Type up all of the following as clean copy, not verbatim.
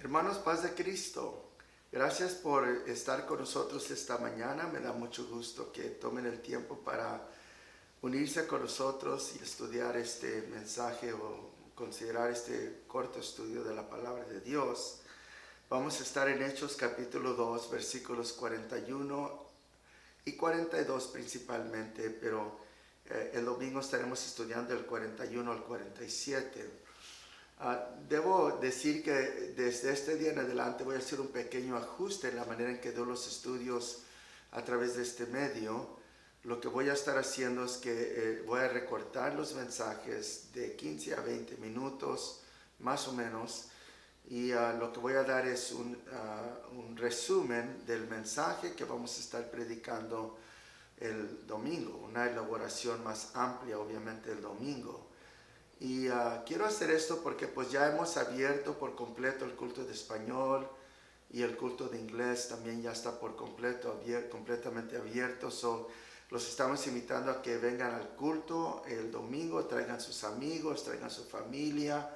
Hermanos, paz de Cristo. Gracias por estar con nosotros esta mañana. Me da mucho gusto que tomen el tiempo para unirse con nosotros y estudiar este mensaje o considerar este corto estudio de la palabra de Dios. Vamos a estar en Hechos capítulo 2, versículos 41 y 42 principalmente, pero el domingo estaremos estudiando el 41 al 47. Debo decir que desde este día en adelante voy a hacer un pequeño ajuste en la manera en que doy los estudios a través de este medio. Lo que voy a estar haciendo es que voy a recortar los mensajes de 15 a 20 minutos, más o menos, y lo que voy a dar es un resumen del mensaje que vamos a estar predicando el domingo, una elaboración más amplia, obviamente, el domingo. Y quiero hacer esto porque pues ya hemos abierto por completo el culto de español y el culto de inglés también ya está por completo, completamente abierto. Los estamos invitando a que vengan al culto el domingo, traigan sus amigos, traigan su familia.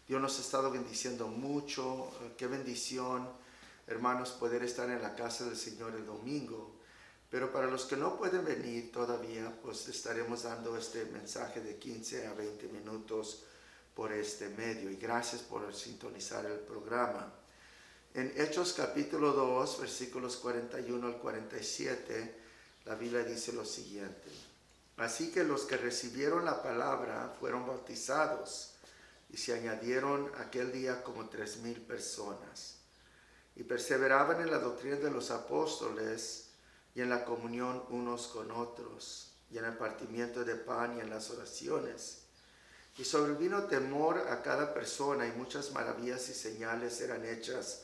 Dios nos ha estado bendiciendo mucho. Qué bendición, hermanos, poder estar en la casa del Señor el domingo. Pero para los que no pueden venir todavía, pues estaremos dando este mensaje de 15 a 20 minutos por este medio. Y gracias por sintonizar el programa. En Hechos capítulo 2, versículos 41 al 47, la Biblia dice lo siguiente. Así que los que recibieron la palabra fueron bautizados y se añadieron aquel día como 3,000 personas. Y perseveraban en la doctrina de los apóstoles y en la comunión unos con otros, y en el partimiento de pan y en las oraciones. Y sobrevino temor a cada persona, y muchas maravillas y señales eran hechas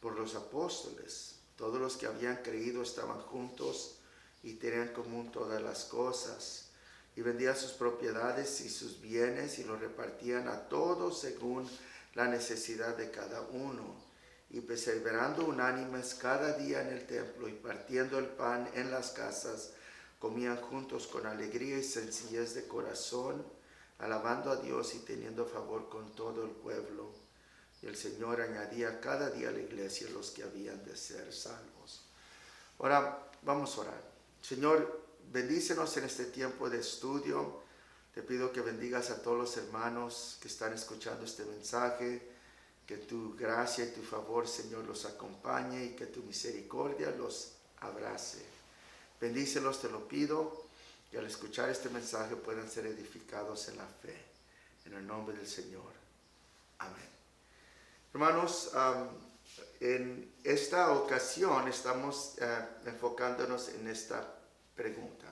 por los apóstoles. Todos los que habían creído estaban juntos y tenían en común todas las cosas, y vendían sus propiedades y sus bienes y los repartían a todos según la necesidad de cada uno. Y perseverando unánimes cada día en el templo y partiendo el pan en las casas, comían juntos con alegría y sencillez de corazón, alabando a Dios y teniendo favor con todo el pueblo. Y el Señor añadía cada día a la iglesia los que habían de ser salvos. Ahora vamos a orar. Señor, bendícenos en este tiempo de estudio. Te pido que bendigas a todos los hermanos que están escuchando este mensaje. Que tu gracia y tu favor, Señor, los acompañe y que tu misericordia los abrace. Bendícelos, te lo pido, y al escuchar este mensaje puedan ser edificados en la fe. En el nombre del Señor. Amén. Hermanos, en esta ocasión estamos enfocándonos en esta pregunta.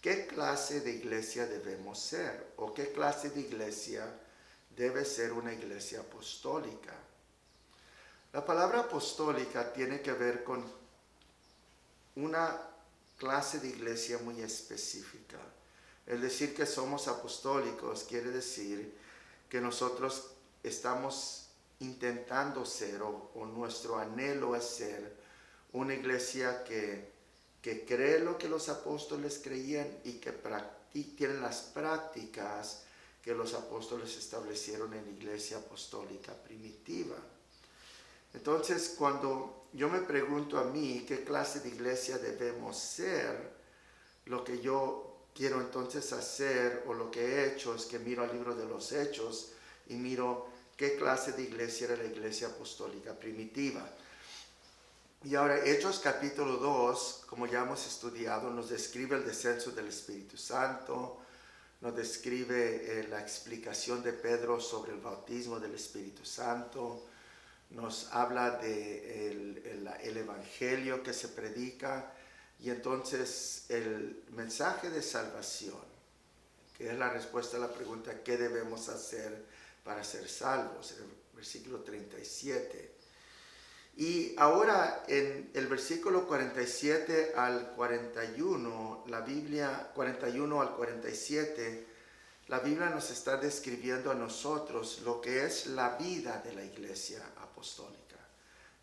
¿Qué clase de iglesia debemos ser? ¿O qué clase de iglesia debe ser una iglesia apostólica? La palabra apostólica tiene que ver con una clase de iglesia muy específica. El decir que somos apostólicos quiere decir que nosotros estamos intentando ser o nuestro anhelo es ser una iglesia que cree lo que los apóstoles creían y que tienen las prácticas que los apóstoles establecieron en la iglesia apostólica primitiva. Entonces, cuando yo me pregunto a mí qué clase de iglesia debemos ser, lo que yo quiero entonces hacer o lo que he hecho es que miro al libro de los Hechos y miro qué clase de iglesia era la iglesia apostólica primitiva. Y ahora Hechos capítulo 2, como ya hemos estudiado, nos describe el descenso del Espíritu Santo, nos describe la explicación de Pedro sobre el bautismo del Espíritu Santo, nos habla de el evangelio que se predica y entonces el mensaje de salvación, que es la respuesta a la pregunta ¿qué debemos hacer para ser salvos? En el versículo 37. Y ahora en el versículo 47 al 41, la Biblia, 41 al 47, la Biblia nos está describiendo a nosotros lo que es la vida de la iglesia apostólica.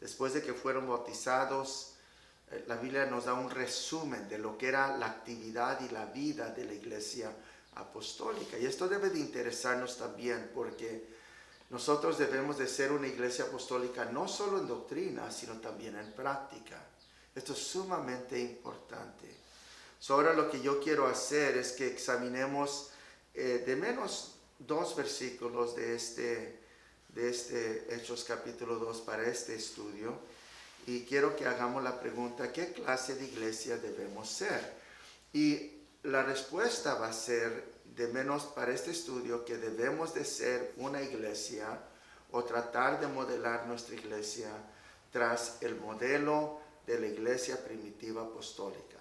Después de que fueron bautizados, la Biblia nos da un resumen de lo que era la actividad y la vida de la iglesia apostólica. Y esto debe de interesarnos también porque nosotros debemos de ser una iglesia apostólica no solo en doctrina, sino también en práctica. Esto es sumamente importante. Ahora lo que yo quiero hacer es que examinemos de menos 2 versículos de este Hechos capítulo 2 para este estudio. Y quiero que hagamos la pregunta, ¿qué clase de iglesia debemos ser? Y la respuesta va a ser, de menos para este estudio, que debemos de ser una iglesia o tratar de modelar nuestra iglesia tras el modelo de la iglesia primitiva apostólica.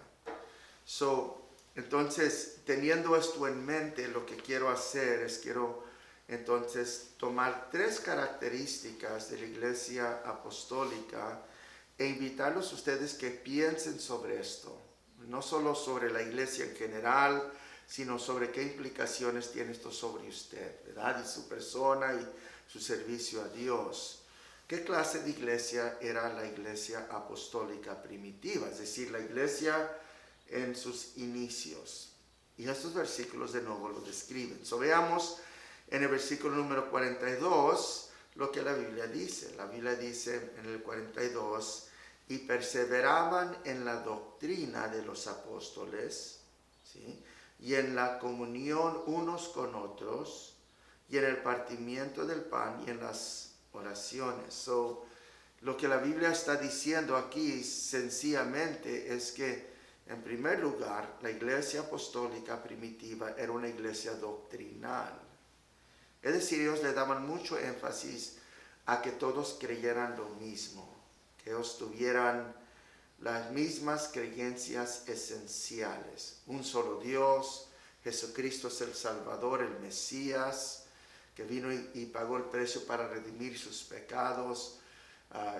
Entonces, teniendo esto en mente, lo que quiero hacer es entonces tomar 3 características de la iglesia apostólica e invitarlos a ustedes que piensen sobre esto, no solo sobre la iglesia en general, sino sobre qué implicaciones tiene esto sobre usted, ¿verdad? Y su persona y su servicio a Dios. ¿Qué clase de iglesia era la iglesia apostólica primitiva? Es decir, la iglesia en sus inicios. Y estos versículos de nuevo lo describen. Veamos en el versículo número 42 lo que la Biblia dice. La Biblia dice en el 42, y perseveraban en la doctrina de los apóstoles, ¿sí? Y en la comunión unos con otros, y en el partimiento del pan, y en las oraciones. Lo que la Biblia está diciendo aquí sencillamente es que, en primer lugar, la iglesia apostólica primitiva era una iglesia doctrinal. Es decir, ellos le daban mucho énfasis a que todos creyeran lo mismo, que ellos tuvieran las mismas creencias esenciales. Un solo Dios, Jesucristo es el Salvador, el Mesías, que vino y pagó el precio para redimir sus pecados.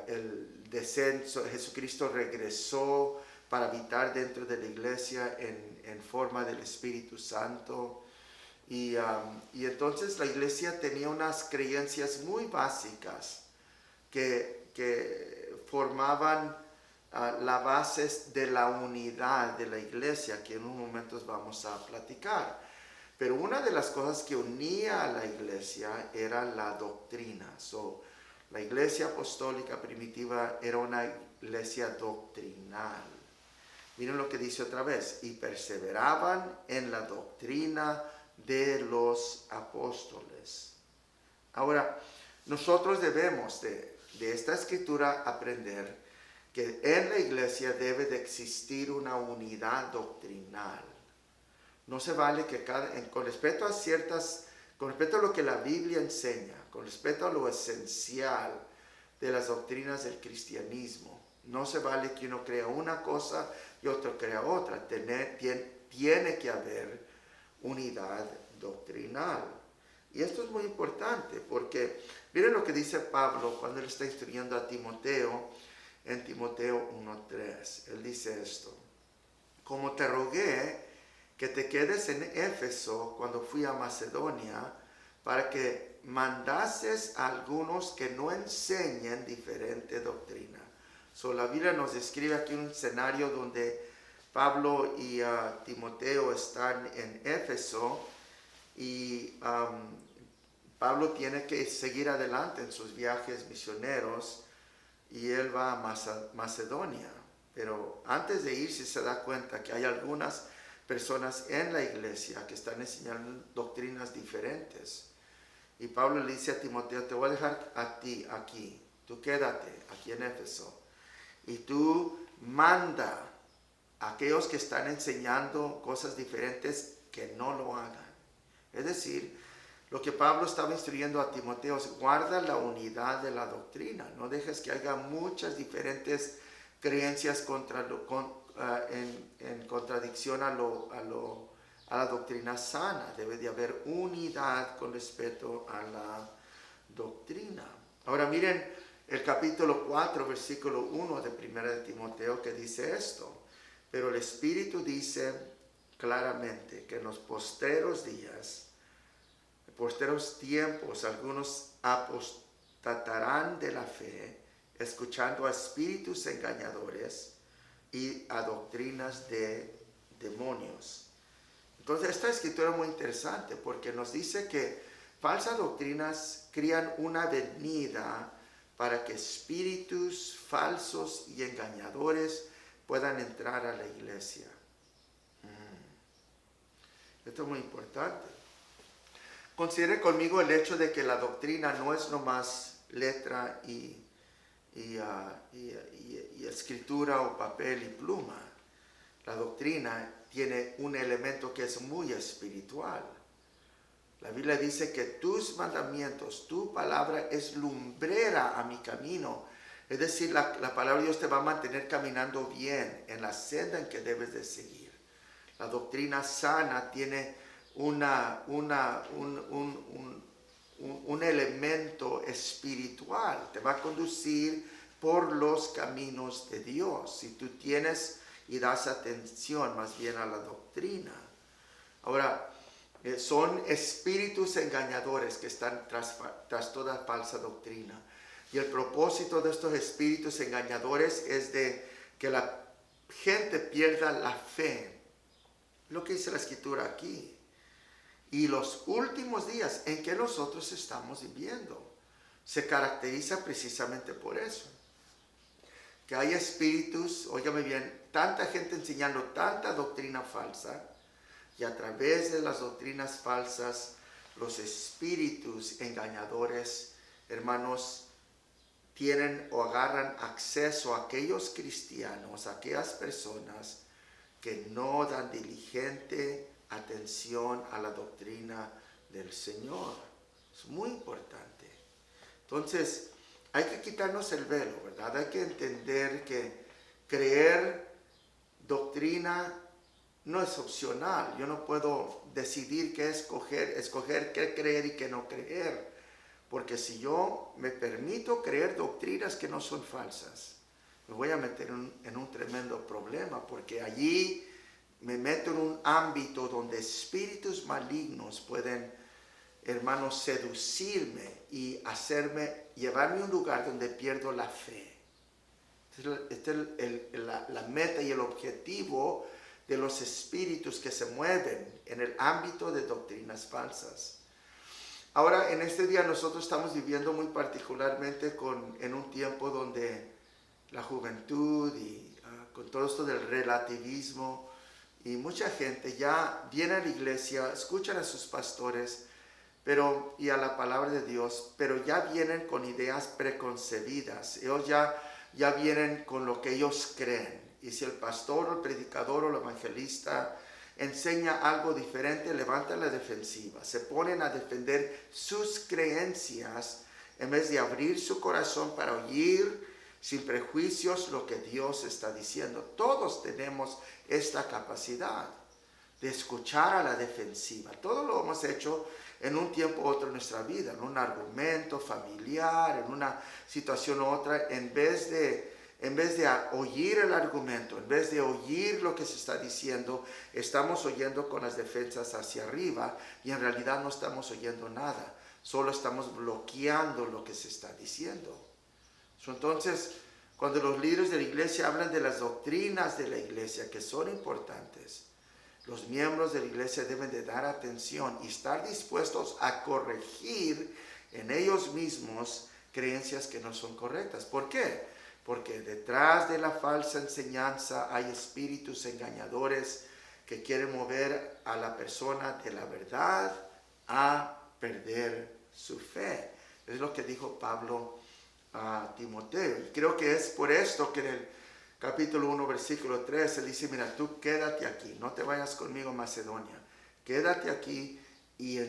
El descenso, Jesucristo regresó para habitar dentro de la iglesia en forma del Espíritu Santo. Y entonces la iglesia tenía unas creencias muy básicas que formaban la base de la unidad de la iglesia, que en unos momentos vamos a platicar. Pero una de las cosas que unía a la iglesia era la doctrina. La iglesia apostólica primitiva era una iglesia doctrinal. Miren lo que dice otra vez, y perseveraban en la doctrina de los apóstoles. Ahora, nosotros debemos de esta escritura aprender que en la iglesia debe de existir una unidad doctrinal. No se vale que con respecto a lo que la Biblia enseña, con respecto a lo esencial de las doctrinas del cristianismo, no se vale que uno crea una cosa y otro crea otra. Tiene que haber unidad doctrinal. Y esto es muy importante porque miren lo que dice Pablo cuando él está instruyendo a Timoteo en Timoteo 1:3. Él dice esto: como te rogué que te quedes en Éfeso cuando fui a Macedonia, para que mandases a algunos que no enseñen diferente doctrina. La Biblia nos describe aquí un escenario donde Pablo y Timoteo están en Éfeso y Pablo tiene que seguir adelante en sus viajes misioneros y él va a Macedonia. Pero antes de irse se da cuenta que hay algunas personas en la iglesia que están enseñando doctrinas diferentes. Y Pablo le dice a Timoteo, te voy a dejar a ti aquí, tú quédate aquí en Éfeso. Y tú manda a aquellos que están enseñando cosas diferentes que no lo hagan. Es decir, lo que Pablo estaba instruyendo a Timoteo es guarda la unidad de la doctrina. No dejes que haya muchas diferentes creencias en contradicción a la doctrina sana. Debe de haber unidad con respecto a la doctrina. Ahora miren el capítulo 4, versículo 1 de 1 de Timoteo, que dice esto: pero el Espíritu dice claramente que en los postreros tiempos, algunos apostatarán de la fe, escuchando a espíritus engañadores y a doctrinas de demonios. Entonces esta escritura es muy interesante porque nos dice que falsas doctrinas crían una avenida para que espíritus falsos y engañadores puedan entrar a la iglesia. Esto es muy importante. Considere conmigo el hecho de que la doctrina no es nomás letra y escritura o papel y pluma. La doctrina tiene un elemento que es muy espiritual. La Biblia dice que tus mandamientos, tu palabra es lumbrera a mi camino. Es decir, la palabra de Dios te va a mantener caminando bien en la senda en que debes de seguir. La doctrina sana tiene un elemento espiritual. Te va a conducir por los caminos de Dios. Si tú tienes y das atención más bien a la doctrina. Ahora, son espíritus engañadores que están tras toda falsa doctrina. Y el propósito de estos espíritus engañadores es de que la gente pierda la fe. Lo que dice la Escritura aquí. Y los últimos días en que nosotros estamos viviendo se caracteriza precisamente por eso. Que hay espíritus, óigame bien, tanta gente enseñando tanta doctrina falsa, y a través de las doctrinas falsas, los espíritus engañadores, hermanos, tienen o agarran acceso a aquellos cristianos, a aquellas personas que no dan diligente atención a la doctrina del Señor. Es muy importante. Entonces, hay que quitarnos el velo, ¿verdad? Hay que entender que creer doctrina no es opcional. Yo no puedo decidir qué escoger qué creer y qué no creer. Porque si yo me permito creer doctrinas que no son falsas, me voy a meter en un tremendo problema, porque allí me meto en un ámbito donde espíritus malignos pueden, hermanos, seducirme y llevarme a un lugar donde pierdo la fe. Esta es la meta y el objetivo de los espíritus que se mueven en el ámbito de doctrinas falsas. Ahora, en este día nosotros estamos viviendo muy particularmente en un tiempo donde la juventud y con todo esto del relativismo, y mucha gente ya viene a la iglesia, escuchan a sus pastores y a la palabra de Dios, pero ya vienen con ideas preconcebidas. Ellos ya vienen con lo que ellos creen. Y si el pastor o el predicador o el evangelista enseña algo diferente, levantan la defensiva. Se ponen a defender sus creencias en vez de abrir su corazón para oír sin prejuicios lo que Dios está diciendo. Todos tenemos esta capacidad de escuchar a la defensiva. Todo lo hemos hecho en un tiempo u otro en nuestra vida, en un argumento familiar, en una situación u otra, en vez de oír el argumento, en vez de oír lo que se está diciendo, estamos oyendo con las defensas hacia arriba y en realidad no estamos oyendo nada, solo estamos bloqueando lo que se está diciendo. Entonces, cuando los líderes de la iglesia hablan de las doctrinas de la iglesia que son importantes, los miembros de la iglesia deben de dar atención y estar dispuestos a corregir en ellos mismos creencias que no son correctas. ¿Por qué? Porque detrás de la falsa enseñanza hay espíritus engañadores que quieren mover a la persona de la verdad a perder su fe. Es lo que dijo Pablo a Timoteo. Y creo que es por esto que en el capítulo 1, versículo 3, él dice, mira, tú quédate aquí, no te vayas conmigo a Macedonia. Quédate aquí y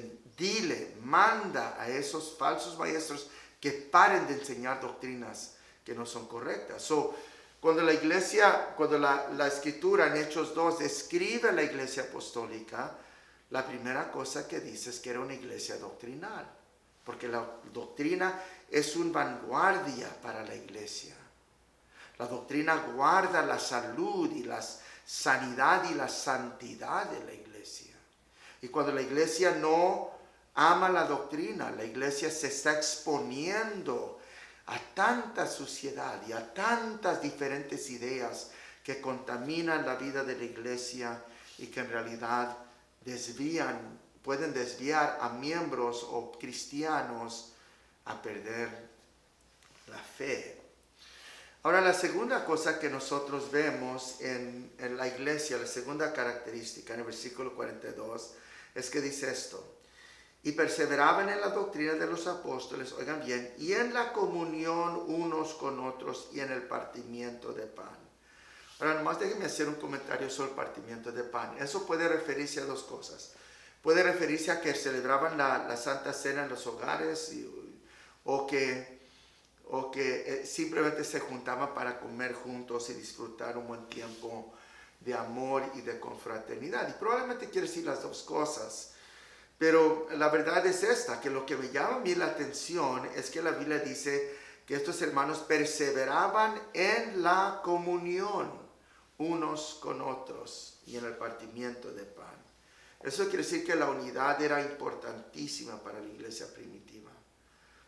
manda a esos falsos maestros que paren de enseñar doctrinas que no son correctas. Cuando la iglesia, cuando la escritura en Hechos 2 describe la iglesia apostólica, la primera cosa que dice es que era una iglesia doctrinal, porque la doctrina es una vanguardia para la iglesia. La doctrina guarda la salud y la sanidad y la santidad de la iglesia. Y cuando la iglesia no ama la doctrina, la iglesia se está exponiendo a tanta suciedad y a tantas diferentes ideas que contaminan la vida de la iglesia y que en realidad desvían pueden desviar a miembros o cristianos a perder la fe. Ahora, la segunda cosa que nosotros vemos en la iglesia, la segunda característica en el versículo 42, es que dice esto: y perseveraban en la doctrina de los apóstoles, oigan bien, y en la comunión unos con otros y en el partimiento de pan. Ahora, nomás déjenme hacer un comentario sobre el partimiento de pan. Eso puede referirse a dos cosas. Puede referirse a que celebraban la Santa Cena en los hogares o que simplemente se juntaban para comer juntos y disfrutar un buen tiempo de amor y de confraternidad. Y probablemente quiere decir las dos cosas. Pero la verdad es esta, que lo que me llama a mí la atención es que la Biblia dice que estos hermanos perseveraban en la comunión unos con otros y en el partimiento de pan. Eso quiere decir que la unidad era importantísima para la iglesia primitiva.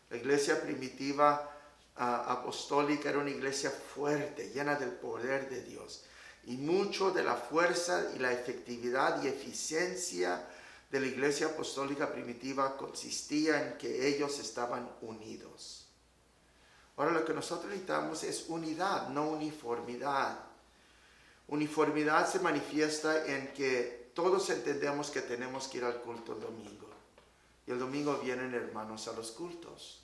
La iglesia primitiva apostólica era una iglesia fuerte, llena del poder de Dios. Y mucho de la fuerza y la efectividad y eficiencia de la iglesia apostólica primitiva consistía en que ellos estaban unidos. Ahora, lo que nosotros necesitamos es unidad, no uniformidad. Uniformidad se manifiesta en que todos entendemos que tenemos que ir al culto el domingo. Y el domingo vienen hermanos a los cultos.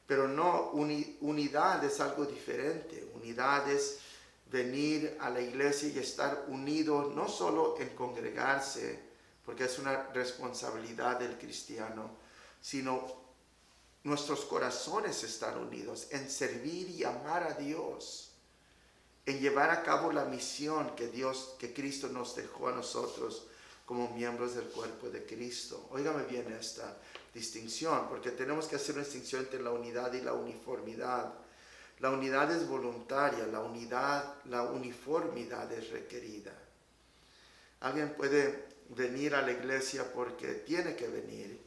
Pero no, unidad es algo diferente. Unidad es venir a la iglesia y estar unido, no solo en congregarse, porque es una responsabilidad del cristiano, sino nuestros corazones están unidos en servir y amar a Dios, en llevar a cabo la misión que Cristo nos dejó a nosotros como miembros del cuerpo de Cristo. Óigame bien esta distinción, porque tenemos que hacer una distinción entre la unidad y la uniformidad. La unidad es voluntaria, la uniformidad es requerida. Alguien puede venir a la iglesia porque tiene que venir,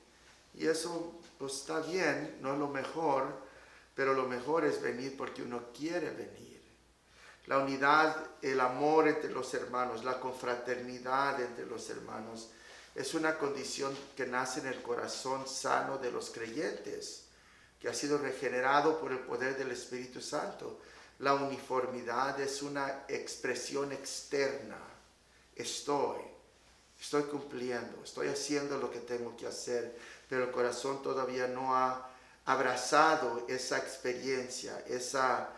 y eso pues está bien, no es lo mejor, pero lo mejor es venir porque uno quiere venir. La unidad, el amor entre los hermanos, la confraternidad entre los hermanos, es una condición que nace en el corazón sano de los creyentes, que ha sido regenerado por el poder del Espíritu Santo. La uniformidad es una expresión externa. Estoy cumpliendo, estoy haciendo lo que tengo que hacer, pero el corazón todavía no ha abrazado esa experiencia, esa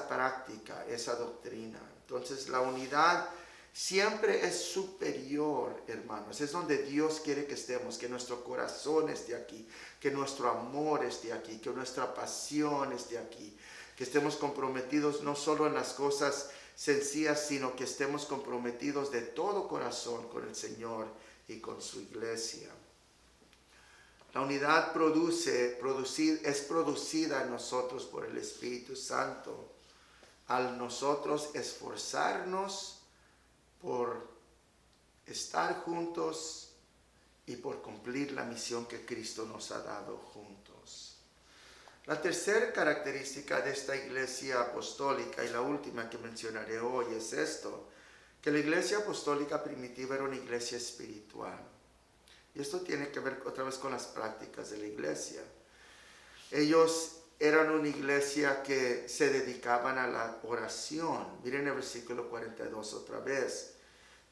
práctica, esa doctrina. Entonces, la unidad siempre es superior, hermanos. Es donde Dios quiere que estemos, que nuestro corazón esté aquí, que nuestro amor esté aquí, que nuestra pasión esté aquí, que estemos comprometidos no solo en las cosas sencillas, sino que estemos comprometidos de todo corazón con el Señor y con su iglesia. La unidad es producida en nosotros por el Espíritu Santo al nosotros esforzarnos por estar juntos y por cumplir la misión que Cristo nos ha dado juntos. La tercera característica de esta iglesia apostólica, y la última que mencionaré hoy, es esto, que la iglesia apostólica primitiva era una iglesia espiritual. Y esto tiene que ver otra vez con las prácticas de la iglesia. Ellos eran una iglesia que se dedicaban a la oración. Miren el versículo 42 otra vez.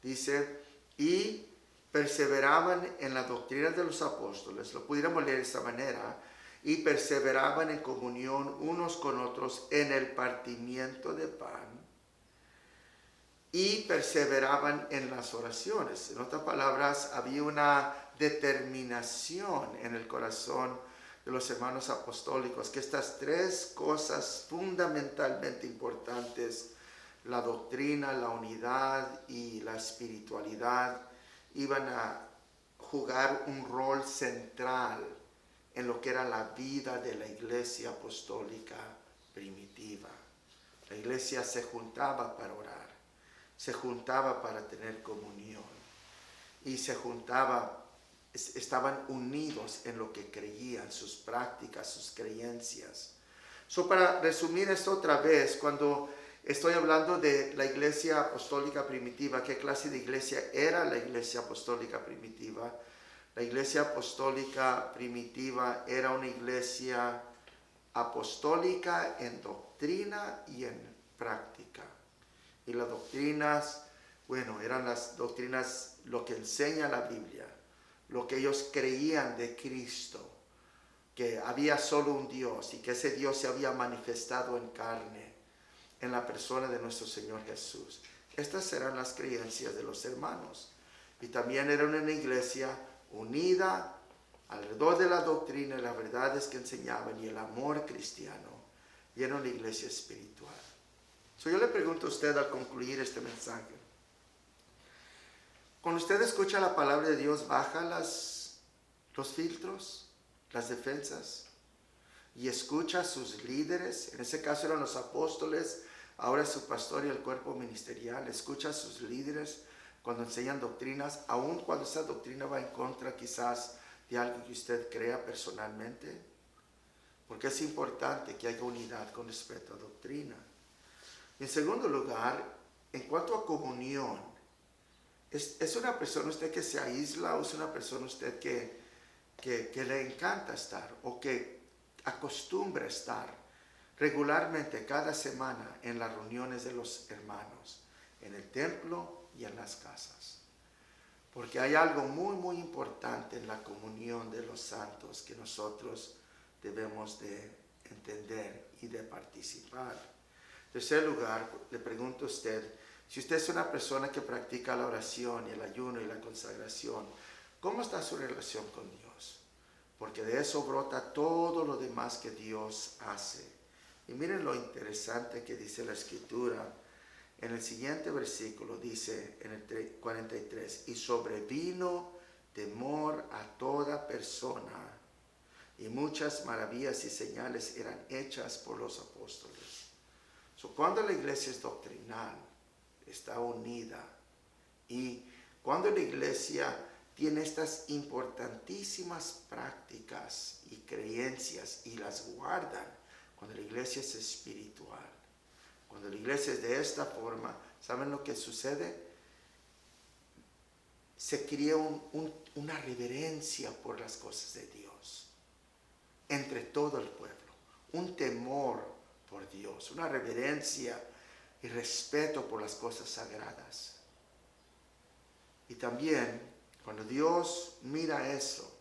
Dice, y perseveraban en la doctrina de los apóstoles. Lo pudiéramos leer de esta manera. Y perseveraban en comunión unos con otros en el partimiento de pan. Y perseveraban en las oraciones. En otras palabras, había una determinación en el corazón de los hermanos apostólicos, que estas tres cosas fundamentalmente importantes, la doctrina, la unidad y la espiritualidad, iban a jugar un rol central en lo que era la vida de la iglesia apostólica primitiva. La iglesia se juntaba para orar, se juntaba para tener comunión y estaban unidos en lo que creían, sus prácticas, sus creencias. Para resumir esto otra vez, cuando estoy hablando de la iglesia apostólica primitiva, ¿qué clase de iglesia era la iglesia apostólica primitiva? La iglesia apostólica primitiva era una iglesia apostólica en doctrina y en práctica. Y las doctrinas, bueno, eran las doctrinas, lo que enseña la Biblia, lo que ellos creían de Cristo, que había solo un Dios y que ese Dios se había manifestado en carne en la persona de nuestro Señor Jesús. Estas eran las creencias de los hermanos. Y también era una iglesia unida alrededor de la doctrina y las verdades que enseñaban y el amor cristiano. Y era una iglesia espiritual. Yo le pregunto a usted al concluir este mensaje. Cuando usted escucha la palabra de Dios, ¿baja los filtros, las defensas? Y escucha a sus líderes, en ese caso eran los apóstoles, ahora es su pastor y el cuerpo ministerial. Escucha a sus líderes cuando enseñan doctrinas, aun cuando esa doctrina va en contra quizás de algo que usted crea personalmente. Porque es importante que haya unidad con respecto a doctrina. En segundo lugar, en cuanto a comunión, ¿es una persona usted que se aísla o es una persona usted que le encanta estar o que acostumbra estar regularmente cada semana en las reuniones de los hermanos, en el templo y en las casas? Porque hay algo muy, muy importante en la comunión de los santos que nosotros debemos de entender y de participar. En tercer lugar, le pregunto a usted, si usted es una persona que practica la oración y el ayuno y la consagración, ¿cómo está su relación con Dios? Porque de eso brota todo lo demás que Dios hace. Y miren lo interesante que dice la Escritura. En el siguiente versículo dice, en el 43, y sobrevino temor a toda persona, y muchas maravillas y señales eran hechas por los apóstoles. Cuando la iglesia es doctrinal, está unida, y cuando la iglesia tiene estas importantísimas prácticas y creencias y las guardan, cuando la iglesia es espiritual, cuando la iglesia es de esta forma, ¿saben lo que sucede? Se crea una reverencia por las cosas de Dios entre todo el pueblo, un temor por Dios, una reverencia y respeto por las cosas sagradas. Y también, cuando Dios mira eso,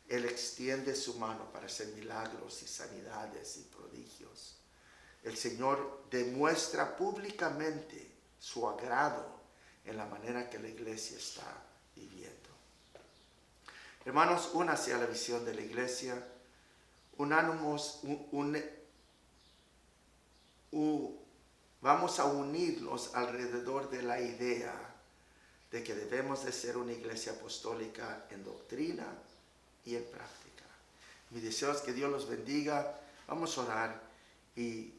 Él extiende su mano para hacer milagros y sanidades y prodigios. El Señor demuestra públicamente su agrado en la manera que la iglesia está viviendo. Hermanos, únase a la visión de la iglesia. Vamos a unirnos alrededor de la idea de que debemos de ser una iglesia apostólica en doctrina y en práctica. Mi deseo es que Dios los bendiga. Vamos a orar y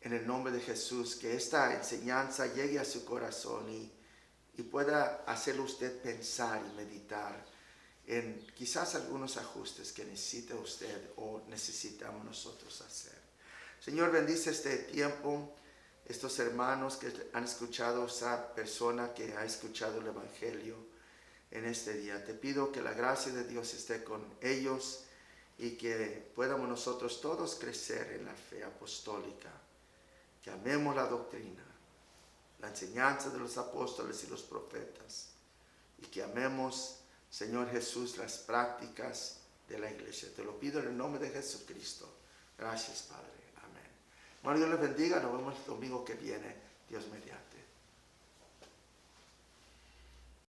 en el nombre de Jesús, que esta enseñanza llegue a su corazón y pueda hacerlo usted pensar y meditar en quizás algunos ajustes que necesita usted o necesitamos nosotros hacer. Señor, bendice este tiempo, estos hermanos que han escuchado, esa persona que ha escuchado el Evangelio en este día. Te pido que la gracia de Dios esté con ellos y que podamos nosotros todos crecer en la fe apostólica, que amemos la doctrina, la enseñanza de los apóstoles y los profetas, y que amemos, Señor Jesús, las prácticas de la iglesia. Te lo pido en el nombre de Jesucristo. Gracias, Padre. Amén. Bueno, Dios les bendiga. Nos vemos el domingo que viene. Dios mediante.